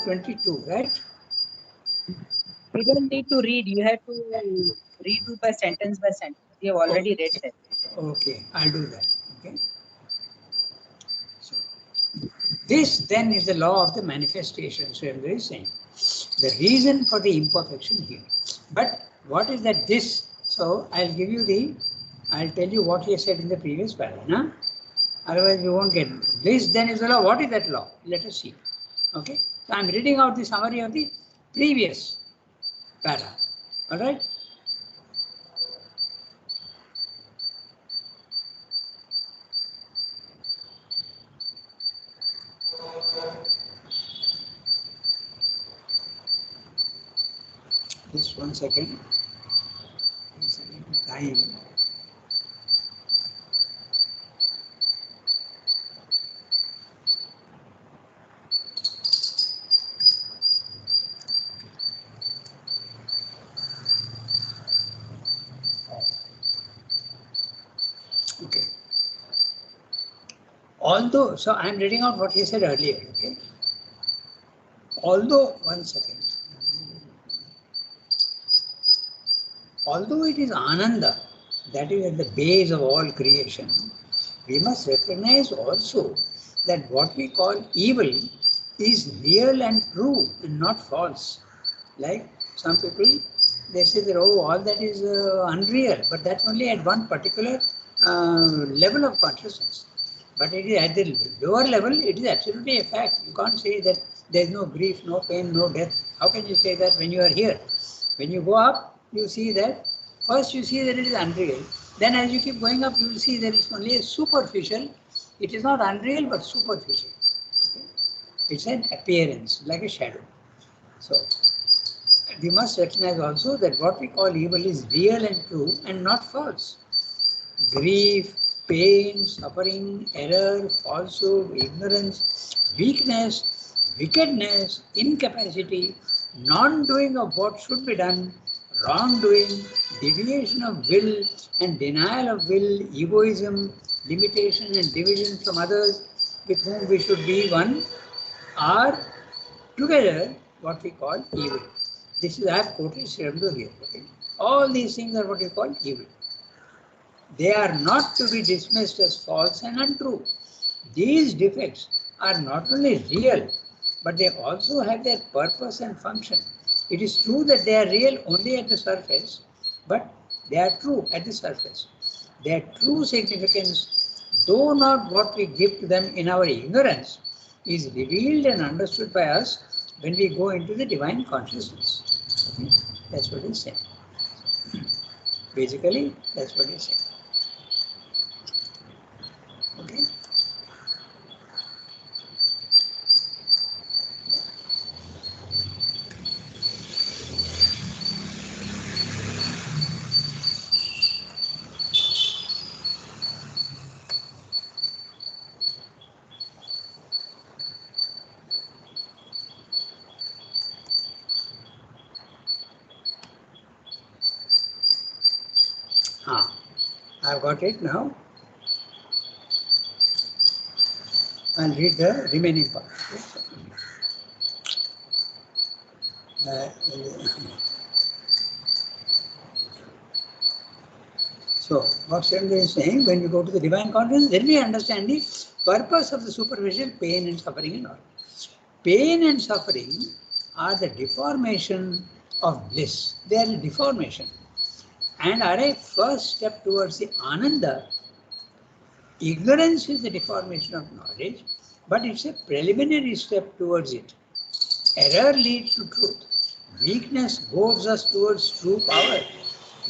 22, right? You don't need to read. You have to redo by sentence by sentence. We have already read that. Okay, I'll do that. Okay. So, this then is the law of the manifestation. So I'm very saying the reason for the imperfection here. But what is that this? So I'll tell you what he said in the previous paragraph. No? Otherwise we won't get it. This then is the law. What is that law? Let us see. Okay. So I'm reading out the summary of the previous para. Alright? Just 1 second. Time. Okay. Although, so I am reading out what he said earlier. Okay. Although, 1 second. Although it is Ananda that is at the base of all creation, we must recognize also that what we call evil is real and true and not false. Like some people, they say that, oh, all that is unreal, but that's only at one particular level of consciousness. But it is at the lower level, it is absolutely a fact. You can't say that there is no grief, no pain, no death. How can you say that when you are here? When you go up, you see that first you see that it is unreal. Then as you keep going up, you will see that it's only a superficial. It is not unreal, but superficial. Okay? It's an appearance, like a shadow. So we must recognize also that what we call evil is real and true and not false. Grief, pain, suffering, error, falsehood, ignorance, weakness, wickedness, incapacity, non-doing of what should be done, wrongdoing, deviation of will and denial of will, egoism, limitation and division from others with whom we should be one, are together what we call evil. This is, I have quoted Sri Aurobindo here. Okay? All these things are what we call evil. They are not to be dismissed as false and untrue. These defects are not only real, but they also have their purpose and function. It is true that they are real only at the surface, but they are true at the surface. Their true significance, though not what we give to them in our ignorance, is revealed and understood by us when we go into the divine consciousness. Okay? That's what he said. Basically, that's what he said. Okay. I've got it now. I'll read the remaining part. So, what Sremda is saying, when we go to the divine consciousness, then we understand the purpose of the superficial pain and suffering and all. Pain and suffering are the deformation of bliss. They are a deformation and are a first step towards the Ananda. Ignorance is the deformation of knowledge, but it's a preliminary step towards it. Error leads to truth. Weakness goads us towards true power.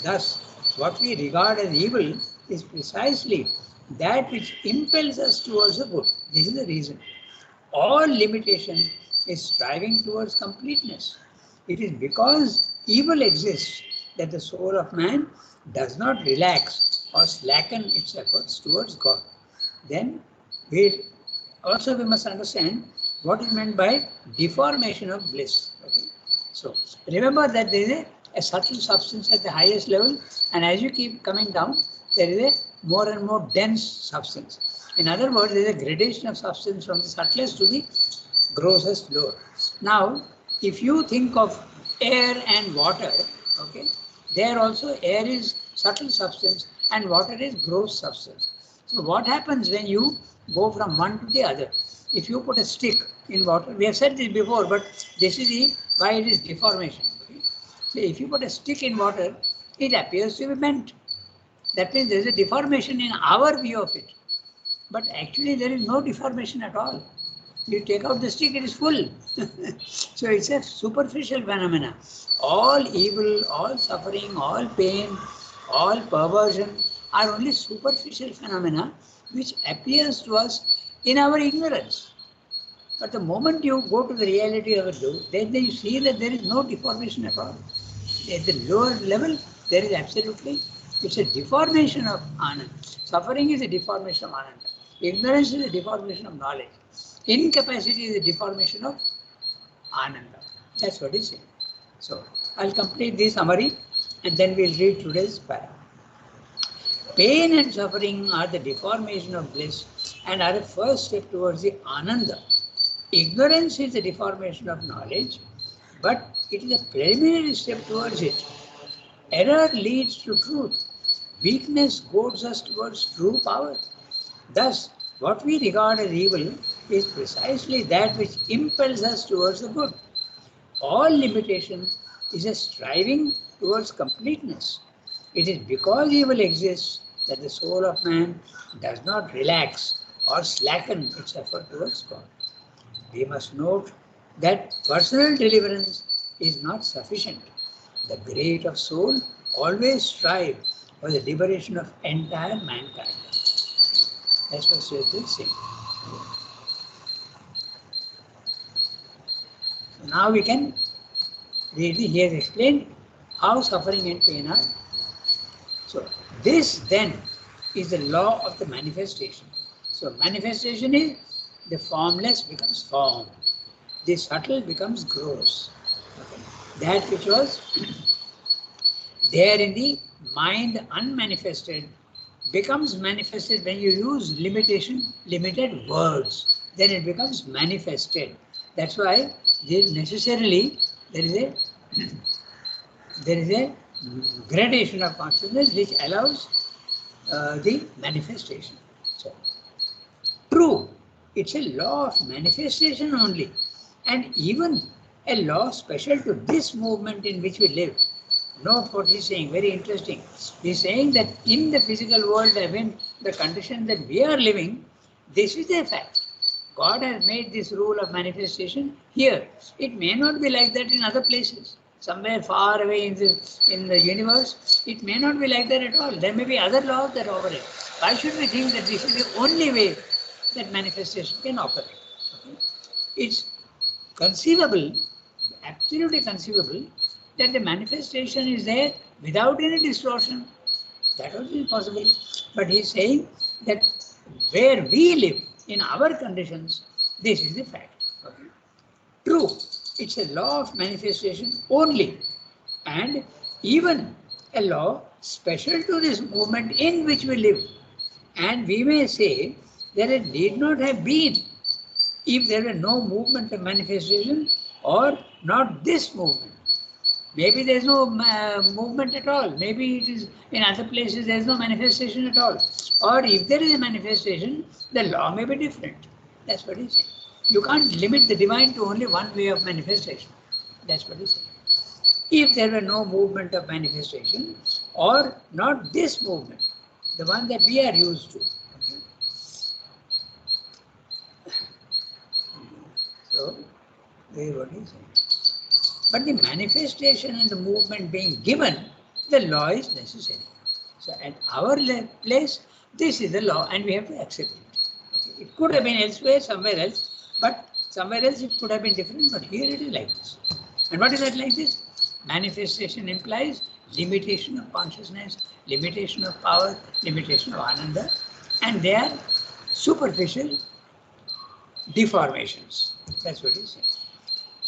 Thus, what we regard as evil is precisely that which impels us towards the good. This is the reason. All limitation is striving towards completeness. It is because evil exists that the soul of man does not relax or slacken its efforts towards God. Then we must understand what is meant by deformation of bliss. Okay? So remember that there is a subtle substance at the highest level, and as you keep coming down, there is a more and more dense substance. In other words, there is a gradation of substance from the subtlest to the grossest lower. Now, if you think of air and water, okay, there also air is subtle substance and water is gross substance. So what happens when you go from one to the other? If you put a stick in water, we have said this before, but this is why it is deformation. Okay? So if you put a stick in water, it appears to be bent. That means there is a deformation in our view of it. But actually there is no deformation at all. You take out the stick, it is full. So it's a superficial phenomena. All evil, all suffering, all pain, all perversion are only superficial phenomena which appears to us in our ignorance. But the moment you go to the reality of it, then you see that there is no deformation at all. At the lower level, there is absolutely, it's a deformation of Ananda. Suffering is a deformation of Ananda. Ignorance is a deformation of knowledge. Incapacity is a deformation of Ananda. That's what he's saying. So, I'll complete this summary and then we'll read today's para. Pain and suffering are the deformation of bliss and are a first step towards the Ananda. Ignorance is the deformation of knowledge, but it is a preliminary step towards it. Error leads to truth. Weakness goads us towards true power. Thus, what we regard as evil is precisely that which impels us towards the good. All limitation is a striving towards completeness. It is because evil exists that the soul of man does not relax or slacken its effort towards God. We must note that personal deliverance is not sufficient. The great of soul always strive for the liberation of entire mankind. That's what Sri is saying. So now we can read. He has explained how suffering and pain are. So this then is the law of the manifestation. So manifestation is the formless becomes form. The subtle becomes gross. Okay. That which was there in the mind unmanifested becomes manifested when you use limited words. Then it becomes manifested. That's why necessarily there is a gradation of consciousness which allows the manifestation. So, true, it's a law of manifestation only, and even a law special to this movement in which we live. Note what he's saying, very interesting. He's saying that in the physical world, I mean, the condition that we are living, this is a fact. God has made this rule of manifestation here. It may not be like that in other places. Somewhere far away in the universe, it may not be like that at all. There may be other laws that operate. Why should we think that this is the only way that manifestation can operate? Okay? It's conceivable, absolutely conceivable, that the manifestation is there without any distortion. That also is possible. But he is saying that where we live, in our conditions, this is the fact. Okay? True, it's a law of manifestation only, and even a law special to this movement in which we live. And we may say that it need not have been if there were no movement of manifestation or not this movement. Maybe there's no movement at all. Maybe it is in other places there's no manifestation at all. Or if there is a manifestation, the law may be different. That's what he's saying. You can't limit the divine to only one way of manifestation. That's what he's saying. If there were no movement of manifestation, or not this movement, the one that we are used to. Okay? So, this is what he's saying. But the manifestation and the movement being given, the law is necessary. So at our place, this is the law and we have to accept it. Okay. It could have been elsewhere, somewhere else, but somewhere else it could have been different, but here it is like this. And what is that like this? Manifestation implies limitation of consciousness, limitation of power, limitation of Ananda, and they are superficial deformations. That's what he's saying.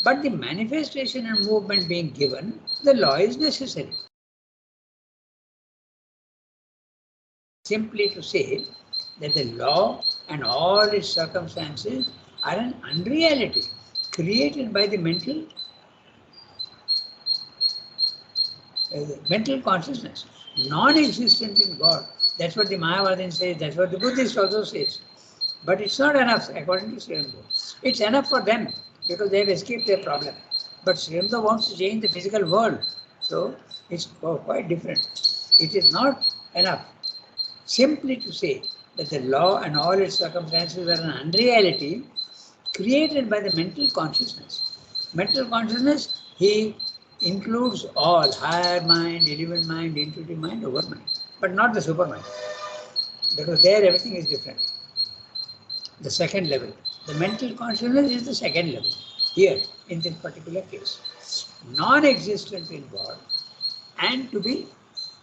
But the manifestation and movement being given, the law is necessary. Simply to say that the law and all its circumstances are an unreality. created by the mental consciousness, non-existent in God. That's what the Mayavadin says, that's what the Buddhist also says. But it's not enough, according to Sri Aurobindo. It's enough for them because they have escaped their problem. But Sri Aurobindo wants to change the physical world, so it's quite different. It is not enough simply to say that the law and all its circumstances are an unreality created by the mental consciousness. Mental consciousness, he includes all, higher mind, eleven mind, intuitive mind, overmind, but not the supermind, because there everything is different. The second level. The mental consciousness is the second level, here, in this particular case. Non-existent in God and to be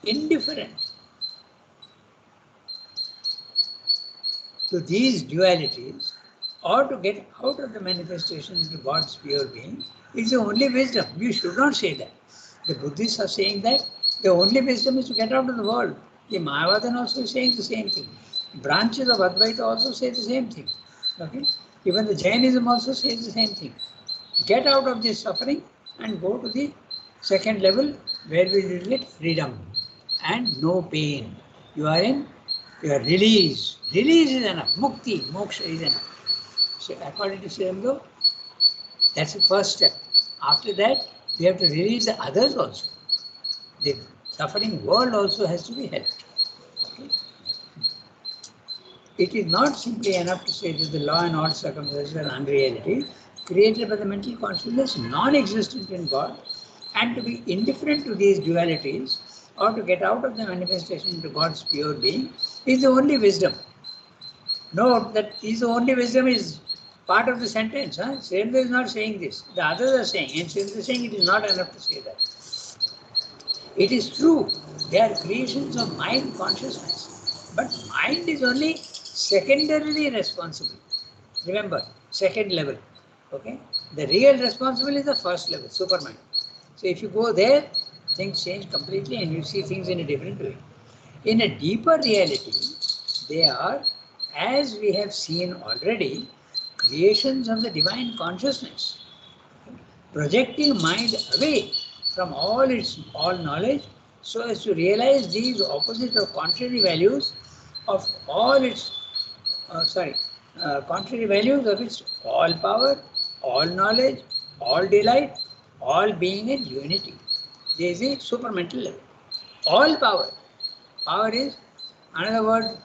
indifferent to these dualities or to get out of the manifestation into God's pure being is the only wisdom. You should not say that. The Buddhists are saying that the only wisdom is to get out of the world. The Mayavadan also is saying the same thing. Branches of Advaita also say the same thing. Okay? Even the Jainism also says the same thing. Get out of this suffering and go to the second level where we will get freedom and no pain. You are released. Release is enough. Mukti, moksha is enough. So according to Sri Aurobindo, that's the first step. After that, we have to release the others also. The suffering world also has to be helped. Okay? It is not simply enough to say that the law and all circumstances are unreality, created by the mental consciousness, non-existent in God, and to be indifferent to these dualities, or to get out of the manifestation into God's pure being, is the only wisdom. Note that is the only wisdom is part of the sentence. Sri Aurobindo is not saying this. The others are saying, and Sri Aurobindo is saying it is not enough to say that. It is true, they are creations of mind consciousness. But mind is only secondarily responsible. Remember, second level. Okay? The real responsible is the first level, supermind. So if you go there, things change completely and you see things in a different way. In a deeper reality, they are, as we have seen already, creations of the divine consciousness, projecting mind away from all knowledge so as to realize these opposite or contrary values of all its, contrary values of its all power, all knowledge, all delight, all being and unity. There is a supramental level. All power. Power is another word,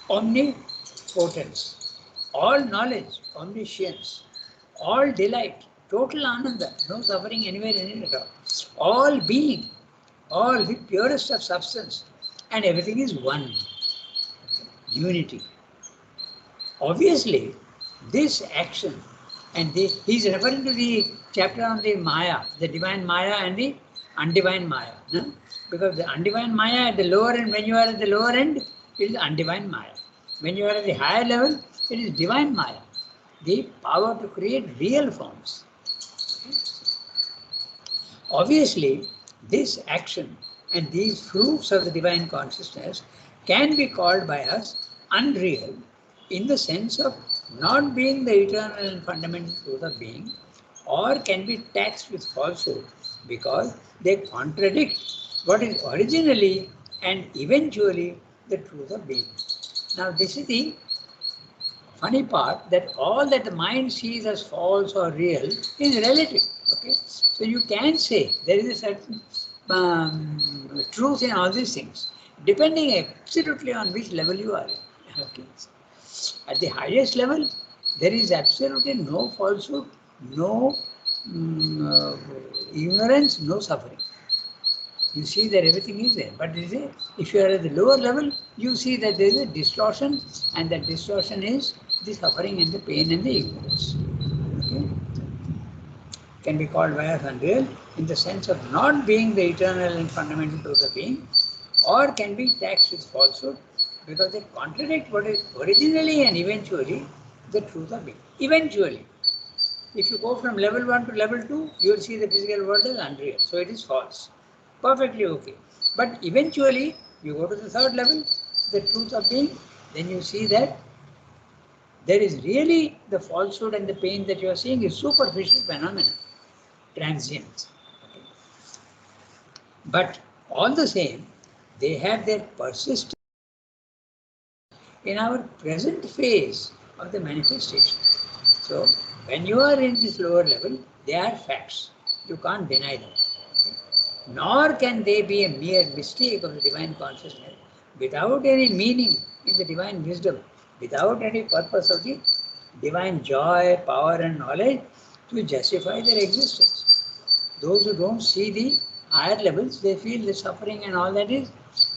omnipotence. All knowledge, omniscience. All delight, total ananda, no suffering anywhere in it at all. All being, all the purest of substance, and everything is one. Unity. Obviously, this action, and he's referring to the chapter on the Maya, the divine Maya and the undivine Maya. No? Because the undivine Maya at the lower end, when you are at the lower end, it is undivine Maya. When you are at the higher level, it is divine Maya. The power to create real forms. Obviously, this action and these fruits of the divine consciousness can be called by us unreal in the sense of not being the eternal and fundamental truth of being, or can be taxed with falsehood because they contradict what is originally and eventually the truth of being. Now, this is the funny part, that all that the mind sees as false or real is relative. Okay, so you can say there is a certain truth in all these things, depending absolutely on which level you are. Okay, at the highest level, there is absolutely no falsehood, no ignorance, no suffering. You see that everything is there. But if you are at the lower level, you see that there is a distortion, and that distortion is the suffering and the pain and the ignorance. Okay? Can be called by us unreal in the sense of not being the eternal and fundamental truth of being, or can be taxed with falsehood because they contradict what is originally and eventually the truth of being. Eventually. If you go from level 1 to level 2, you will see the physical world is unreal. So it is false. Perfectly okay. But eventually, you go to the third level, the truth of being, then you see that There is really the falsehood and the pain that you are seeing is superficial phenomena, transient. Okay. But all the same, they have their persistence in our present phase of the manifestation. So, when you are in this lower level, they are facts. You can't deny them. Okay? Nor can they be a mere mistake of the divine consciousness without any meaning in the divine wisdom, without any purpose of the divine joy, power, and knowledge to justify their existence. Those who don't see the higher levels, they feel the suffering and all that is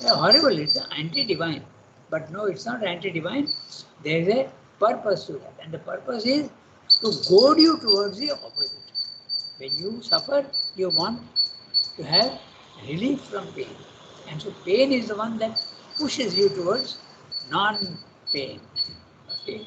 horrible. It's anti-divine. But no, it's not anti-divine. There is a purpose to that. And the purpose is to goad you towards the opposite. When you suffer, you want to have relief from pain. And so pain is the one that pushes you towards non-pain. Okay?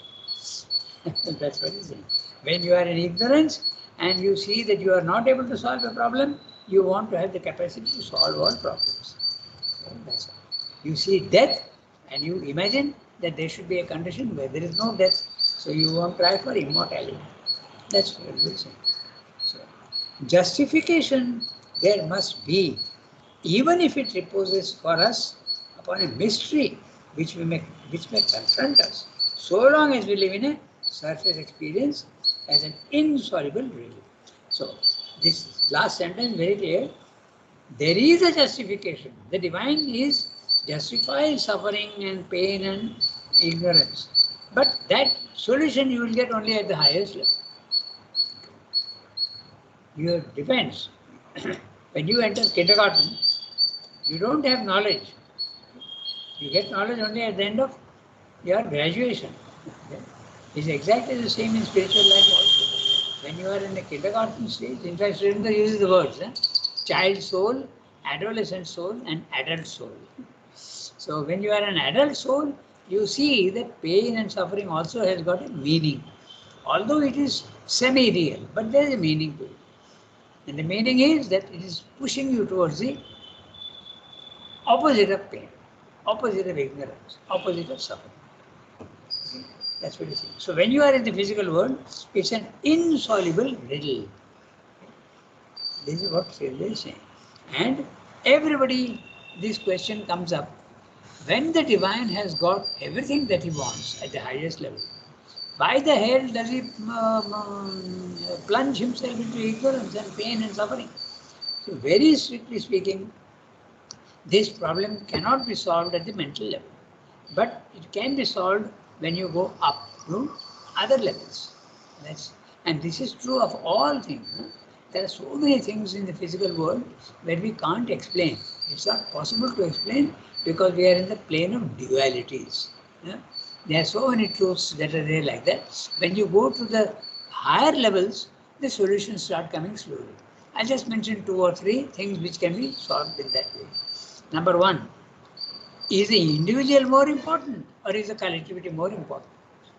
That's what he's saying. When you are in ignorance and you see that you are not able to solve a problem, you want to have the capacity to solve all problems. So that's all. You see death and you imagine that there should be a condition where there is no death. So you want to try for immortality. That's what we're saying. So justification there must be, even if it reposes for us upon a mystery which may confront us, so long as we live in a surface experience as an insoluble riddle. So this last sentence very clear. There is a justification. The divine is justifying suffering and pain and ignorance. But that solution you will get only at the highest level. Your depends. When you enter kindergarten, you don't have knowledge. You get knowledge only at the end of your graduation. Okay? It's exactly the same in spiritual life also. When you are in the kindergarten stage, in fact, Srinivas uses the words, child soul, adolescent soul, and adult soul. So when you are an adult soul, you see that pain and suffering also has got a meaning. Although it is semi-real, but there is a meaning to it. And the meaning is that it is pushing you towards the opposite of pain, opposite of ignorance, opposite of suffering. Okay? That's what it is. So when you are in the physical world, it's an insoluble riddle. This is what Sridhar is saying. And everybody, this question comes up. When the divine has got everything that he wants at the highest level, why the hell does he plunge himself into ignorance and pain and suffering? So very strictly speaking, this problem cannot be solved at the mental level. But it can be solved when you go up to other levels. And this is true of all things. There are so many things in the physical world that we can't explain. It's not possible to explain because we are in the plane of dualities. There are so many truths that are there like that. When you go to the higher levels, the solutions start coming slowly. I'll just mention 2 or 3 things which can be solved in that way. Number 1, is the individual more important or is the collectivity more important?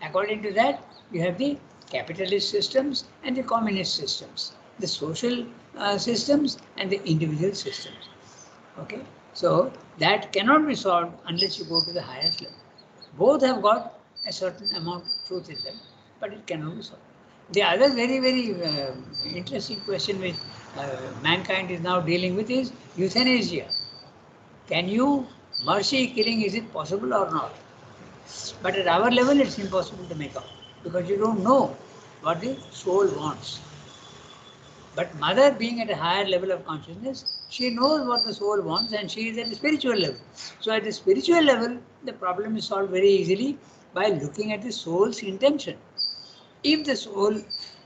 According to that, you have the capitalist systems and the communist systems, the social systems and the individual systems. Okay, so that cannot be solved unless you go to the highest level. Both have got a certain amount of truth in them, but it cannot be solved. The other very, very interesting question which mankind is now dealing with is euthanasia. Can you mercy killing, is it possible or not? But at our level, it's impossible to make out because you don't know what the soul wants. But mother, being at a higher level of consciousness, she knows what the soul wants and she is at the spiritual level. So at the spiritual level, the problem is solved very easily by looking at the soul's intention. If the soul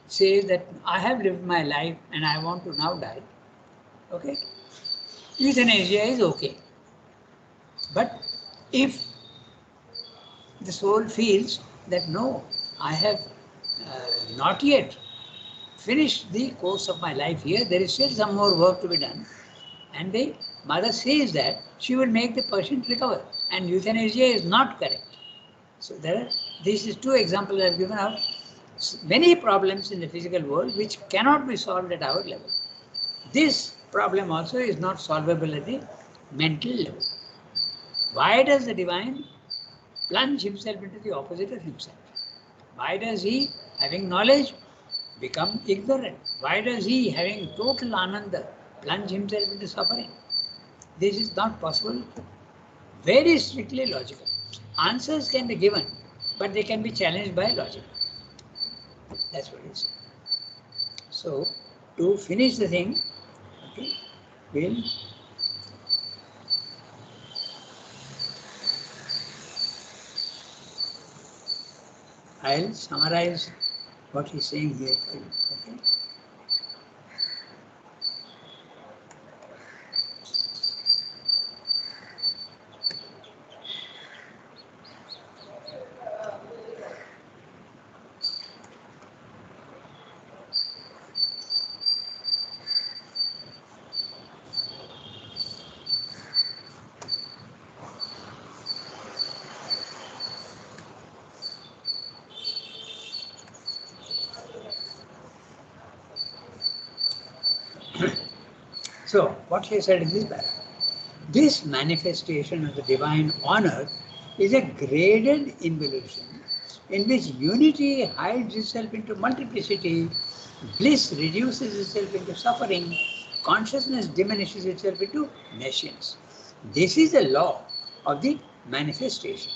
says that I have lived my life and I want to now die, okay, euthanasia is okay. But if the soul feels that no, I have not yet finished the course of my life here, there is still some more work to be done, and the mother says that, she will make the patient recover, and euthanasia is not correct. So this is 2 examples I have given out. Many problems in the physical world which cannot be solved at our level. This problem also is not solvable at the mental level. Why does the divine plunge himself into the opposite of himself? Why does he, having knowledge, become ignorant? Why does he, having total ananda, plunge himself into suffering? This is not possible. Very strictly logical. Answers can be given, but they can be challenged by logic. That's what it is. So, to finish the thing, okay, we'll I'll summarize what he's saying here for you. Okay. So, what he said in this paragraph, this manifestation of the divine honor is a graded involution in which unity hides itself into multiplicity, bliss reduces itself into suffering, consciousness diminishes itself into nescience. This is the law of the manifestation.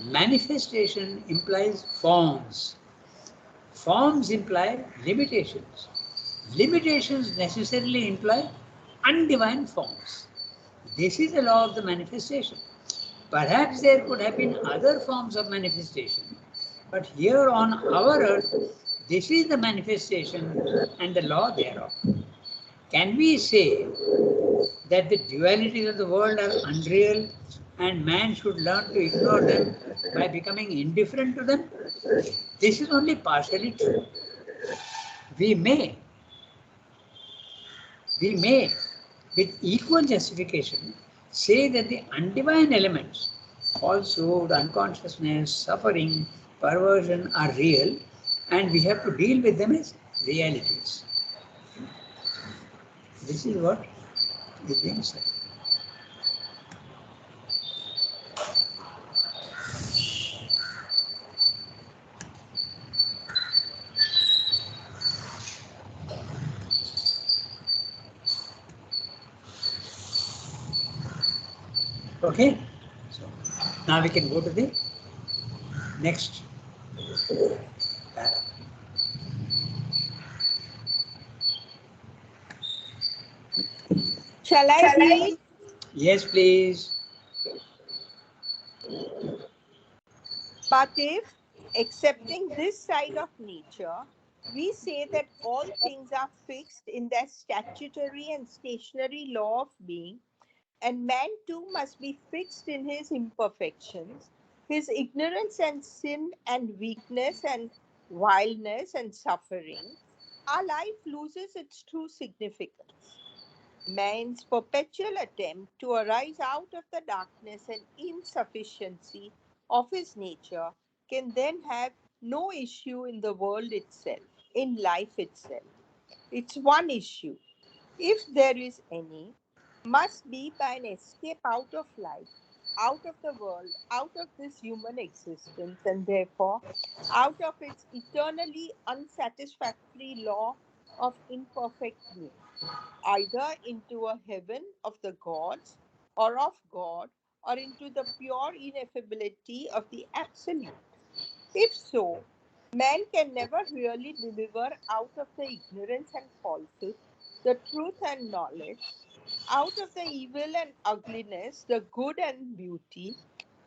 Manifestation implies forms. Forms imply limitations. Limitations necessarily imply undivine forms. This is the law of the manifestation. Perhaps there could have been other forms of manifestation, but here on our earth, this is the manifestation and the law thereof. Can we say that the dualities of the world are unreal and man should learn to ignore them by becoming indifferent to them? This is only partially true. We may, with equal justification, say that the undivine elements, falsehood, unconsciousness, suffering, perversion are real, and we have to deal with them as realities. This is what is being said. Okay, so now we can go to the next paragraph. Shall I read? Yes, please. But if, accepting this side of nature, we say that all things are fixed in their statutory and stationary law of being, and man too must be fixed in his imperfections, his ignorance and sin and weakness and vileness and suffering, our life loses its true significance. Man's perpetual attempt to arise out of the darkness and insufficiency of his nature can then have no issue in the world itself, in life itself. Its one issue, if there is any, must be by an escape out of life, out of the world, out of this human existence, and therefore out of its eternally unsatisfactory law of imperfect being, either into a heaven of the gods or of God, or into the pure ineffability of the absolute. If so, man can never really deliver out of the ignorance and falsehood the truth and knowledge, out of the evil and ugliness the good and beauty,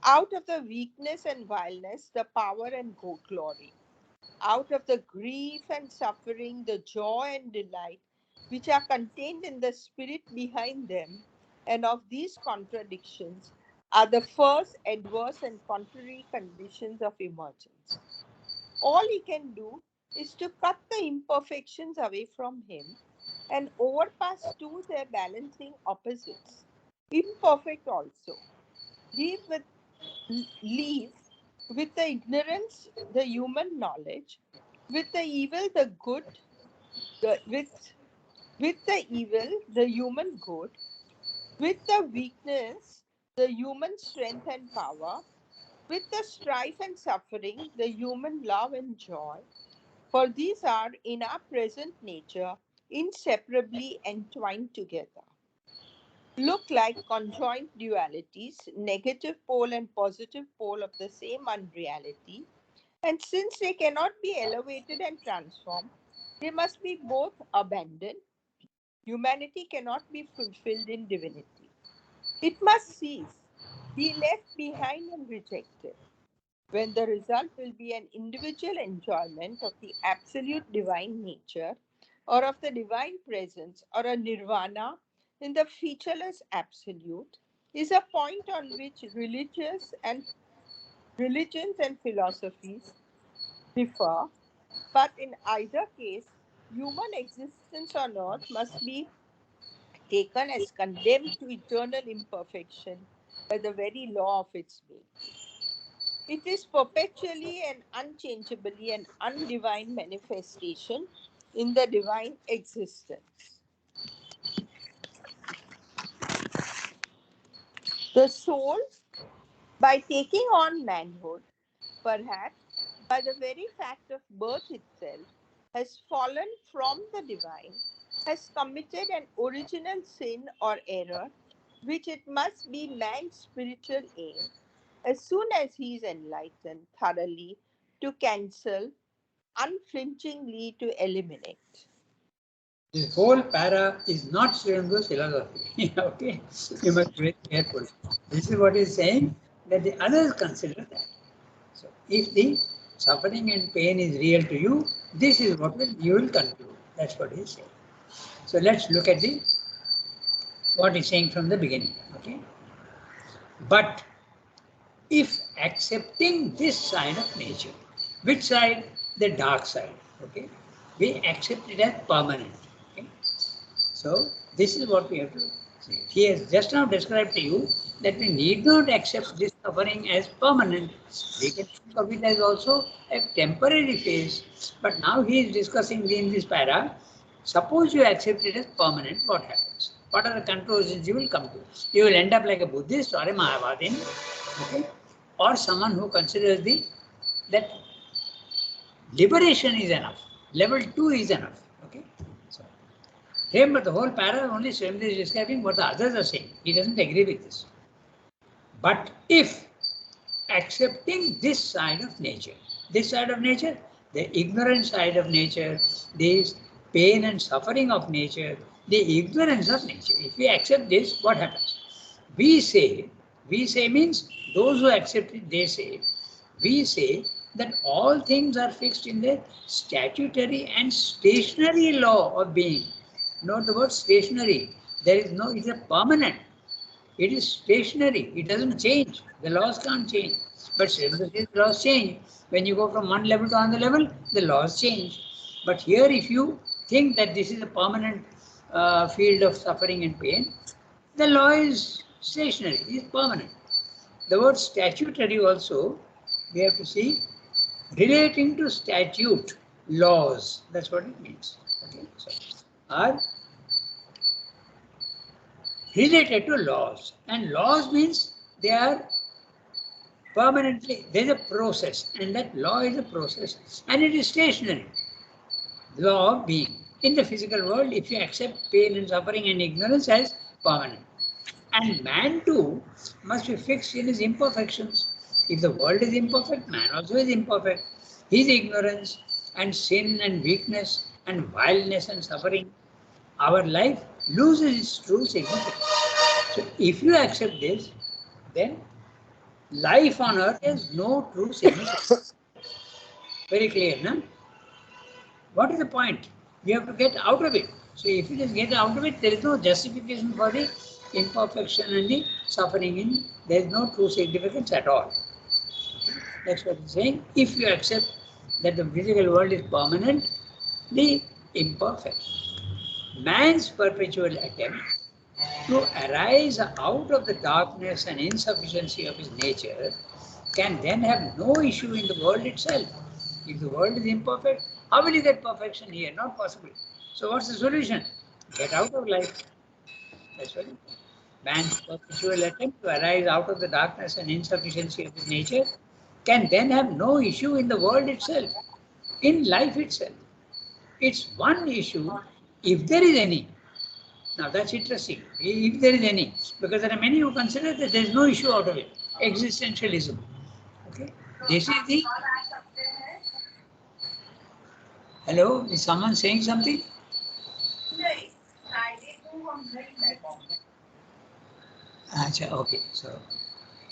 out of the weakness and vileness the power and glory, out of the grief and suffering the joy and delight which are contained in the spirit behind them, and of these contradictions are the first adverse and contrary conditions of emergence. All he can do is to cut the imperfections away from him and overpass to their balancing opposites, imperfect also. Leave with, leave with the ignorance the human knowledge, with the evil the good, with the evil the human good, with the weakness the human strength and power, with the strife and suffering, the human love and joy, for these are in our present nature inseparably entwined together, look like conjoined dualities, negative pole and positive pole of the same unreality, and since they cannot be elevated and transformed, they must be both abandoned. Humanity cannot be fulfilled in divinity. It must cease, be left behind and rejected, when the result will be an individual enjoyment of the absolute divine nature or of the divine presence or a nirvana in the featureless absolute, is a point on which religions and philosophies differ, but in either case, human existence on earth must be taken as condemned to eternal imperfection by the very law of its being. It is perpetually and unchangeably an undivine manifestation in the divine existence. The soul, by taking on manhood, perhaps by the very fact of birth itself, has fallen from the divine, has committed an original sin or error, which it must be man's spiritual aim, as soon as he is enlightened thoroughly, to cancel, unflinchingly to eliminate. This whole para is not Srinivas philosophy. Okay, you must be very careful. This is what he's saying, that the others consider that. So, if the suffering and pain is real to you, this is what you will conclude. That's what he's saying. So, let's look at the what he's saying from the beginning. Okay, but if accepting this side of nature, which side? The dark side. Okay, we accept it as permanent. Okay, so this is what we have to say. He has just now described to you that we need not accept this suffering as permanent. We can think of it as also a temporary phase. But now he is discussing in this para. Suppose you accept it as permanent, what happens? What are the conclusions you will come to? You will end up like a Buddhist or a Mahavadin, okay? Or someone who considers that liberation is enough. Level 2 is enough. Okay. So, remember the whole para only Swami is describing what the others are saying. He doesn't agree with this. But if accepting this side of nature, the ignorant side of nature, this pain and suffering of nature, the ignorance of nature, if we accept this, what happens? We say means those who accept it, they say, we say that all things are fixed in their statutory and stationary law of being. Note the word stationary. There is no, it's a permanent. It is stationary. It doesn't change. The laws can't change. But the laws change. When you go from one level to another level, the laws change. But here, if you think that this is a permanent field of suffering and pain, the law is stationary, it is permanent. The word statutory also, we have to see, relating to statute, laws. That's what it means. Okay, so are related to laws, and laws means they are permanently, there is a process, and that law is a process, and it is stationary. Law of being. In the physical world, if you accept pain and suffering and ignorance as permanent, and man too must be fixed in his imperfections. If the world is imperfect, man also is imperfect. His ignorance and sin and weakness and vileness and suffering, our life loses its true significance. So if you accept this, then life on earth has no true significance. Very clear, no? What is the point? We have to get out of it. So if you just get out of it, there is no justification for the imperfection and the suffering in. There is no true significance at all. Okay? That's what he's saying. If you accept that the physical world is permanent, the imperfect. Man's perpetual attempt to arise out of the darkness and insufficiency of his nature can then have no issue in the world itself. If the world is imperfect, how will you get perfection here? Not possible. So what's the solution? Get out of life. That's what it is. man's perpetual attempt to arise out of the darkness and insufficiency of his nature, can then have no issue in the world itself, in life itself. It's one issue, if there is any. Now that's interesting, if there is any, because there are many who consider that there is no issue out of it. Existentialism. Okay? This is the. Hello, is someone saying something? Achha, okay, so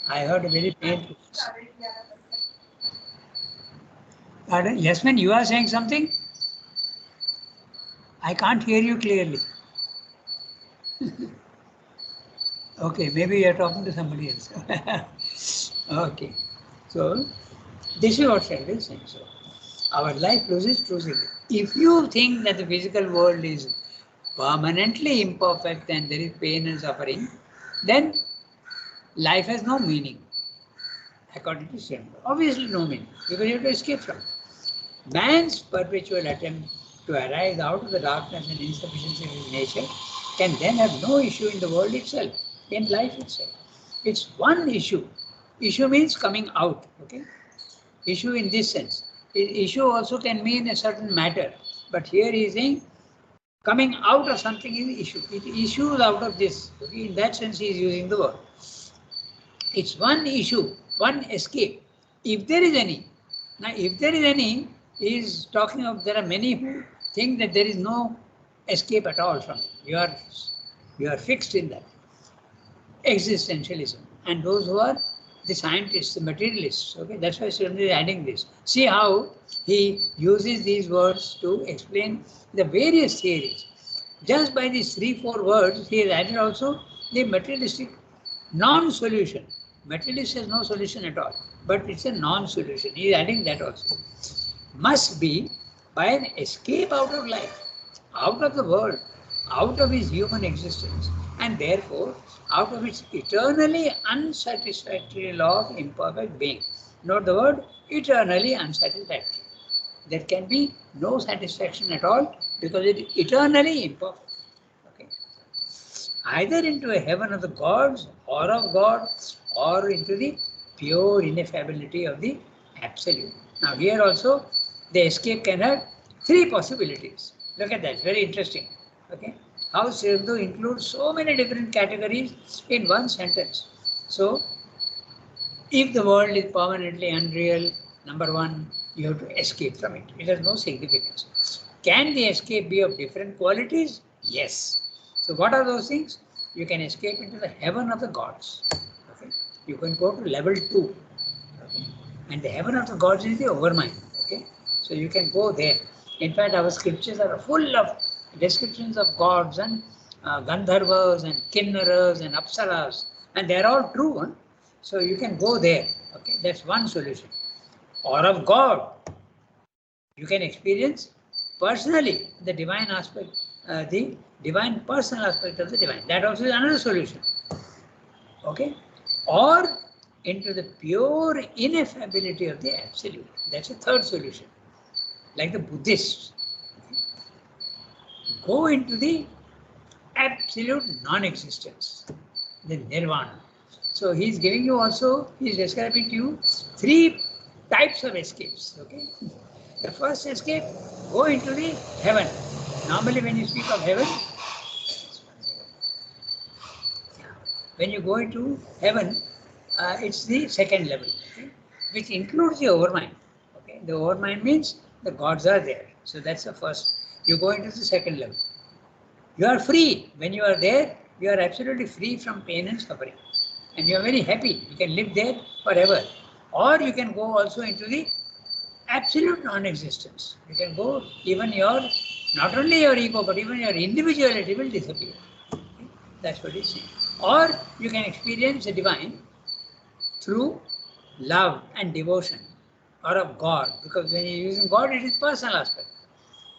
I heard a very painful. Pardon? Yasmin, you are saying something? I can't hear you clearly. Okay, maybe you are talking to somebody else. Okay, so this is what Shankar is saying. So our life loses truth. If you think that the physical world is permanently imperfect and there is pain and suffering, then life has no meaning. According to Shankar, obviously no meaning, because you have to escape from it. Man's perpetual attempt to arise out of the darkness and insufficiency of his nature can then have no issue in the world itself, in life itself. It's one issue. Issue means coming out. Okay? Issue in this sense. Issue also can mean a certain matter, but here he is saying coming out of something is issue. It issues out of this. Okay? In that sense, he is using the word. It's one issue, one escape, if there is any. Now, if there is any, he is talking of there are many who think that there is no escape at all from it. You are fixed in that. Existentialism. And those who are the scientists, the materialists. Okay, that's why Sridhar is adding this. See how he uses these words to explain the various theories. Just by these 3-4 words, he has added also the materialistic non-solution. Materialist has no solution at all, but it's a non-solution. He is adding that also. Must be by an escape out of life, out of the world, out of his human existence, and therefore out of its eternally unsatisfactory law of imperfect being. Note the word eternally unsatisfactory. There can be no satisfaction at all because it is eternally imperfect. Okay? Either into a heaven of the gods or of God, or into the pure ineffability of the absolute. Now here also the escape can have 3 possibilities. Look at that, it's very interesting. Okay, how Sri Aurobindo includes so many different categories in one sentence. So if the world is permanently unreal, number 1, you have to escape from it. It has no significance. Can the escape be of different qualities? Yes. So what are those things? You can escape into the heaven of the gods. Okay. You can go to level 2. Okay. And the heaven of the gods is the overmind. Okay. So you can go there. In fact, our scriptures are full of descriptions of gods and Gandharvas and Kinnaras and Apsaras. And they are all true. Huh? So you can go there. Okay. That's one solution. Or of God. You can experience personally the divine aspect, the divine personal aspect of the divine. That also is another solution. Okay? Or into the pure ineffability of the absolute. That's a third solution. Like the Buddhists. Okay? Go into the absolute non-existence, the nirvana. So he's giving you also, he's describing to you 3 types of escapes. Okay? The first escape, go into the heaven. Normally when you speak of heaven, when you go into heaven, it's the second level, okay? Which includes the overmind. Okay? The overmind means the gods are there. So that's the first. You go into the second level. You are free. When you are there, you are absolutely free from pain and suffering. And you are very happy. You can live there forever. Or you can go also into the absolute non-existence. You can go, even your, not only your ego, but even your individuality will disappear. Okay? That's what he's saying. Or you can experience the divine through love and devotion, or of God, because when you're using God, it is personal aspect.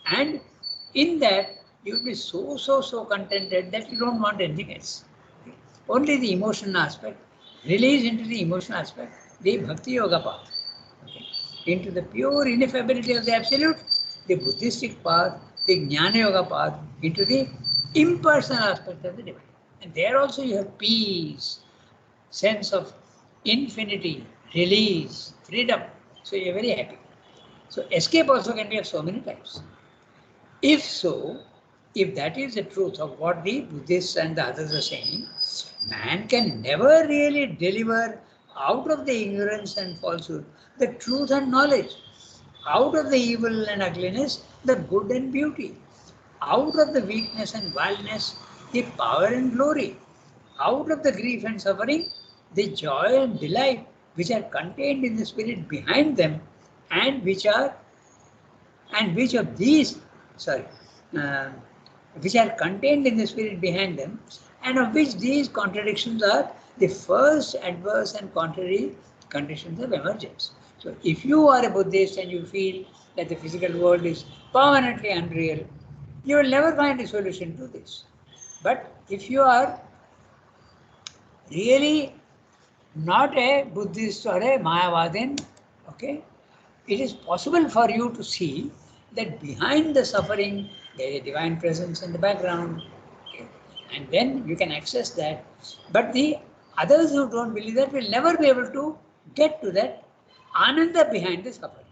And in that, you'll be so contented that you don't want anything else. Okay? Only the emotional aspect, release into the emotional aspect, the Bhakti Yoga path. Okay? Into the pure ineffability of the absolute, the Buddhistic path, the Jnana Yoga path, into the impersonal aspect of the divine. And there also you have peace, sense of infinity, release, freedom. So you're very happy. So escape also can be of so many types. If so, if that is the truth of what the Buddhists and the others are saying, man can never really deliver out of the ignorance and falsehood the truth and knowledge, out of the evil and ugliness, the good and beauty, out of the weakness and wildness, the power and glory, out of the grief and suffering, the joy and delight which are contained in the spirit behind them, and which of these, sorry, uh, which are contained in the spirit behind them, and of which these contradictions are the first adverse and contrary conditions of emergence. So if you are a Buddhist and you feel that the physical world is permanently unreal, you will never find a solution to this. But if you are really not a Buddhist or a Mayavadin, okay, it is possible for you to see that behind the suffering there is a divine presence in the background, okay, and then you can access that. But the others who don't believe that will never be able to get to that ananda behind the suffering.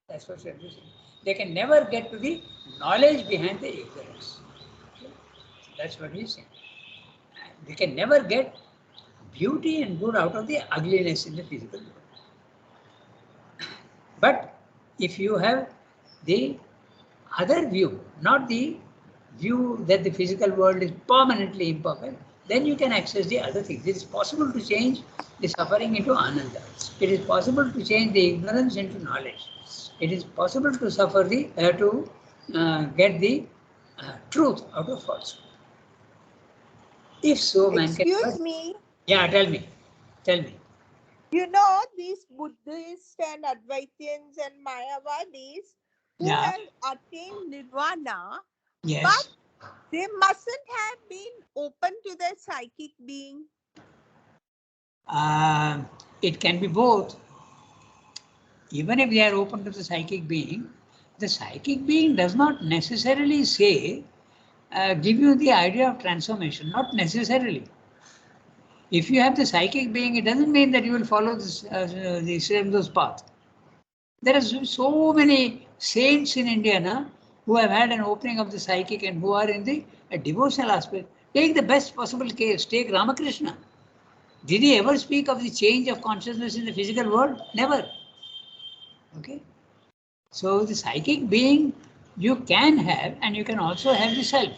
That's what Sri saying. They can never get to the knowledge behind the ignorance. Okay? That's what he's saying. They can never get beauty and good out of the ugliness in the physical world. But if you have the other view, not the view that the physical world is permanently imperfect, then you can access the other things. It is possible to change the suffering into ananda. It is possible to change the ignorance into knowledge. It is possible to suffer get the truth out of falsehood. If so, man can. Excuse me. Yeah, tell me. You know, these Buddhists and Advaitians and Mayavadis who Yeah. have attained nirvana, Yes. but they mustn't have been open to their psychic being. It can be both. Even if they are open to the psychic being does not necessarily say, give you the idea of transformation, not necessarily. If you have the psychic being, it doesn't mean that you will follow the Sri Aurobindo path. There are so many saints in India who have had an opening of the psychic and who are in the devotional aspect. Take the best possible case, take Ramakrishna. Did he ever speak of the change of consciousness in the physical world? Never. Okay. So the psychic being you can have, and you can also have the self.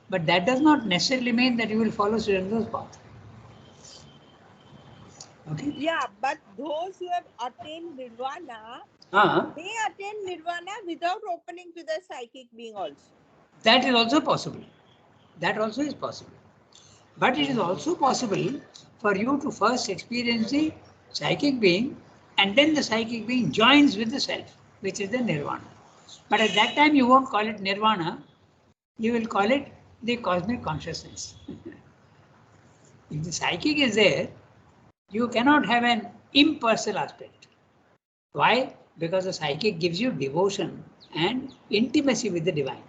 But that does not necessarily mean that you will follow Sri Aurobindo path. Okay. Yeah, but those who have attained nirvana, they attain nirvana without opening to the psychic being also. That is also possible. That also is possible. But it is also possible for you to first experience the psychic being, and then the psychic being joins with the self, which is the nirvana. But at that time you won't call it nirvana, you will call it the cosmic consciousness. If the psychic is there, you cannot have an impersonal aspect. Why? Because the psychic gives you devotion and intimacy with the divine.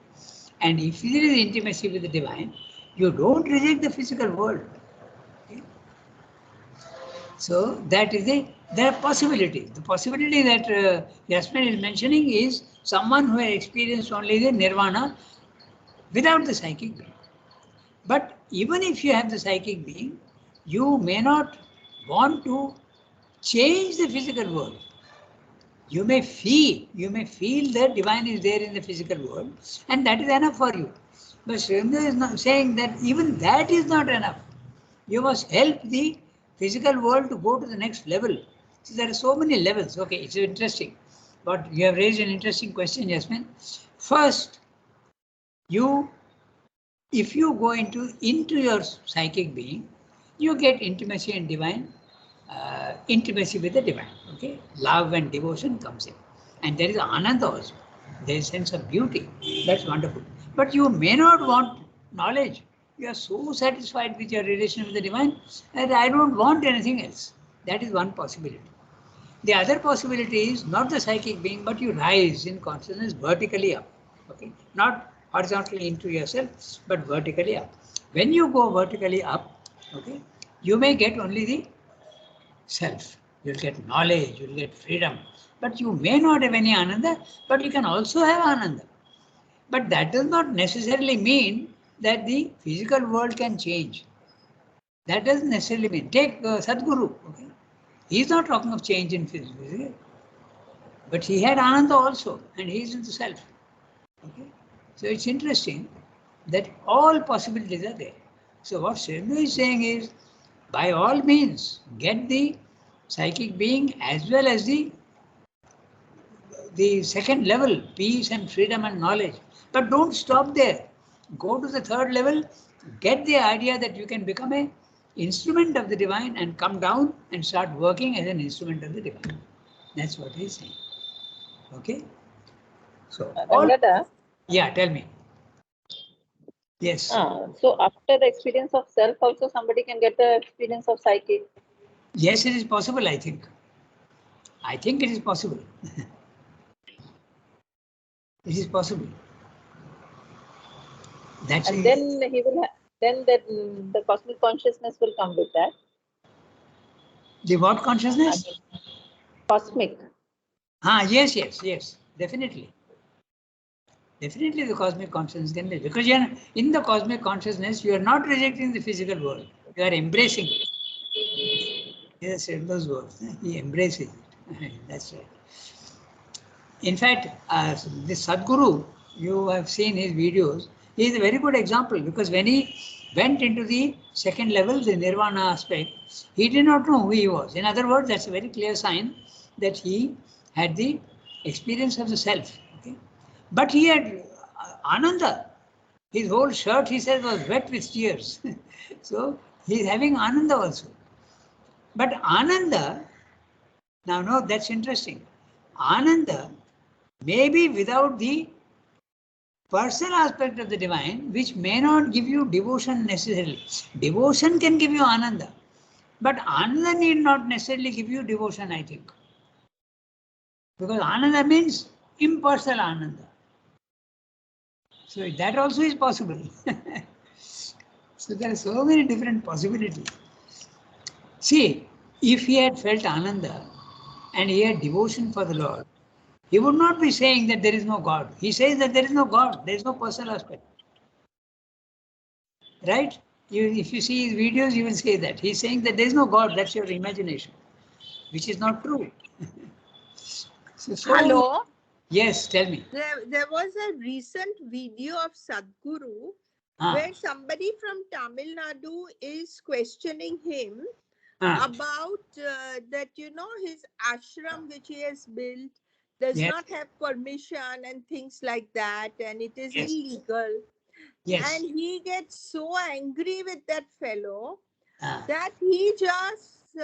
And if there is intimacy with the divine, you don't reject the physical world. Okay? So that is there are possibilities. The possibility that Yasmin is mentioning is someone who has experienced only the nirvana without the psychic being. But even if you have the psychic being, you may not want to change the physical world. You may feel the divine is there in the physical world, and that is enough for you. But Sri Aurobindo is not saying that even that is not enough. You must help the physical world to go to the next level. See, there are so many levels. Okay, it's interesting. But you have raised an interesting question, Yasmin. First, if you go into your psychic being, you get intimacy and divine, intimacy with the divine. Okay, love and devotion comes in, and there is ananda also. There is sense of beauty. That's wonderful. But you may not want knowledge. You are so satisfied with your relation with the divine that I don't want anything else. That is one possibility. The other possibility is not the psychic being, but you rise in consciousness vertically up. Okay, not horizontally into yourself, but vertically up. When you go vertically up, okay, you may get only the self. You'll get knowledge, you'll get freedom, but you may not have any Ananda, but you can also have Ananda. But that does not necessarily mean that the physical world can change. That doesn't necessarily mean. Take Sadhguru. Okay? He's not talking of change in physical, but he had Ananda also, and he is in the self. Okay? So it's interesting that all possibilities are there. So what Sri Aurobindo is saying is, by all means, get the psychic being as well as the second level, peace and freedom and knowledge. But don't stop there. Go to the third level, get the idea that you can become an instrument of the divine and come down and start working as an instrument of the divine. That's what he's saying. Okay? So, Rangada, yeah, tell me. Yes. so after the experience of self also somebody can get the experience of psychic? Yes, it is possible, I think. I think it is possible. It is possible. That's And then he will then that the cosmic consciousness will come with that. The what consciousness? Cosmic. Yes, definitely. Definitely the cosmic consciousness can be, because you are in the cosmic consciousness, you are not rejecting the physical world, you are embracing it. Yes, in those words, he embraces it. That's right. In fact, this Sadhguru, you have seen his videos, he is a very good example, because when he went into the second level, the nirvana aspect, he did not know who he was. In other words, that's a very clear sign that he had the experience of the self. Okay? But he had Ananda. His whole shirt, he said, was wet with tears. So he is having Ananda also. But Ananda, now no, that's interesting. Ananda may be without the personal aspect of the divine, which may not give you devotion necessarily. Devotion can give you Ananda, but Ananda need not necessarily give you devotion, I think. Because Ananda means impersonal Ananda. So that also is possible. So there are so many different possibilities. See, if he had felt Ananda and he had devotion for the Lord, he would not be saying that there is no God. He says that there is no God, there is no personal aspect. Right? If you see his videos, you will say that. He's saying that there is no God, that's your imagination, which is not true. So Hello. Yes, tell me. There was a recent video of Sadhguru where somebody from Tamil Nadu is questioning him about that, his ashram which he has built does not have permission and things like that, and it is illegal. Yes. And he gets so angry with that fellow that he just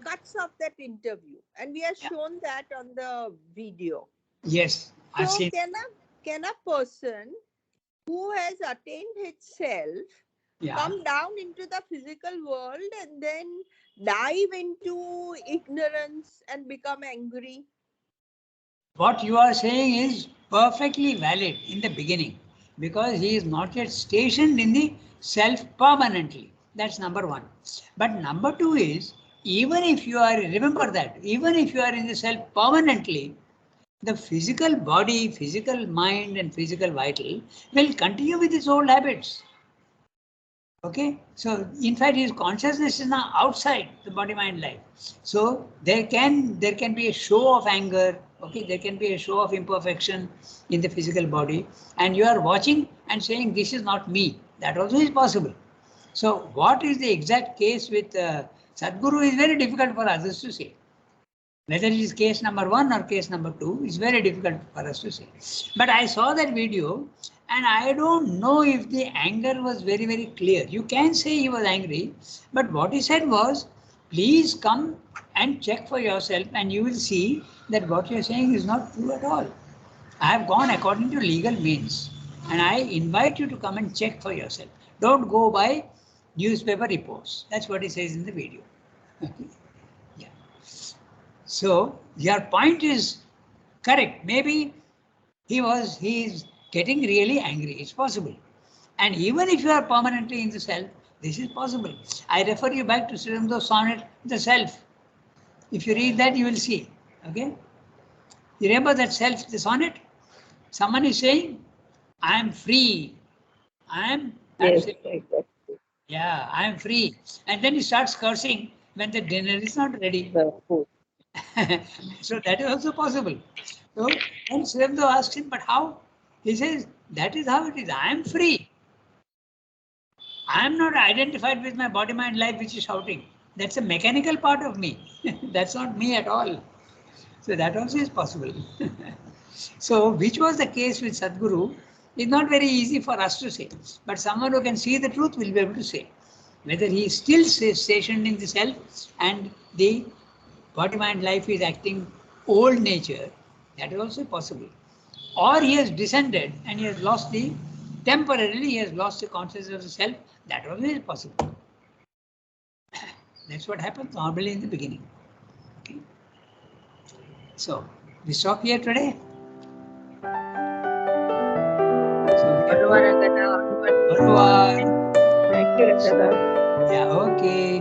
cuts off that interview, and we have shown that on the video. Yes, I've So seen. can a person who has attained itself come down into the physical world and then dive into ignorance and become angry? What you are saying is perfectly valid in the beginning, because he is not yet stationed in the self permanently. That's number one. But number two is, even if you are, remember that, even if you are in the self permanently, the physical body, physical mind and physical vital will continue with its old habits. Okay, so in fact his consciousness is now outside the body mind life. So there can be a show of anger, okay, there can be a show of imperfection in the physical body, and you are watching and saying this is not me. That also is possible. So what is the exact case with Sadhguru is very difficult for others to say. Whether it is case number 1 or case number 2 is very difficult for us to say. But I saw that video and I don't know if the anger was very, very clear. You can say he was angry, but what he said was, please come and check for yourself and you will see that what you are saying is not true at all. I have gone according to legal means and I invite you to come and check for yourself. Don't go by newspaper reports. That's what he says in the video. Yeah. So your point is correct. Maybe he is getting really angry. It's possible. And even if you are permanently in the self, this is possible. I refer you back to Sri Aurobindo's sonnet, The Self. If you read that, you will see. Okay? You remember that self, the sonnet? Someone is saying, I am free. I am Yes, absolutely. exactly. Yeah, I am free. And then he starts cursing when the dinner is not ready. The food. So that is also possible. So when Sri Aurobindo asks him, but how? He says, that is how it is. I am free. I am not identified with my body, mind, life, which is shouting. That's a mechanical part of me. That's not me at all. So that also is possible. So, which was the case with Sadhguru is not very easy for us to say. But someone who can see the truth will be able to say whether he is still stationed in the self and the body, mind, life is acting old nature. That is also possible. Or he has descended and he has lost the, temporarily he has lost the consciousness of the self. That also is possible. That's what happens normally in the beginning. Okay. So, we stop here today. So, we have Bhagavan. Bhagavan. Thank you, Rakshada. Yeah, okay.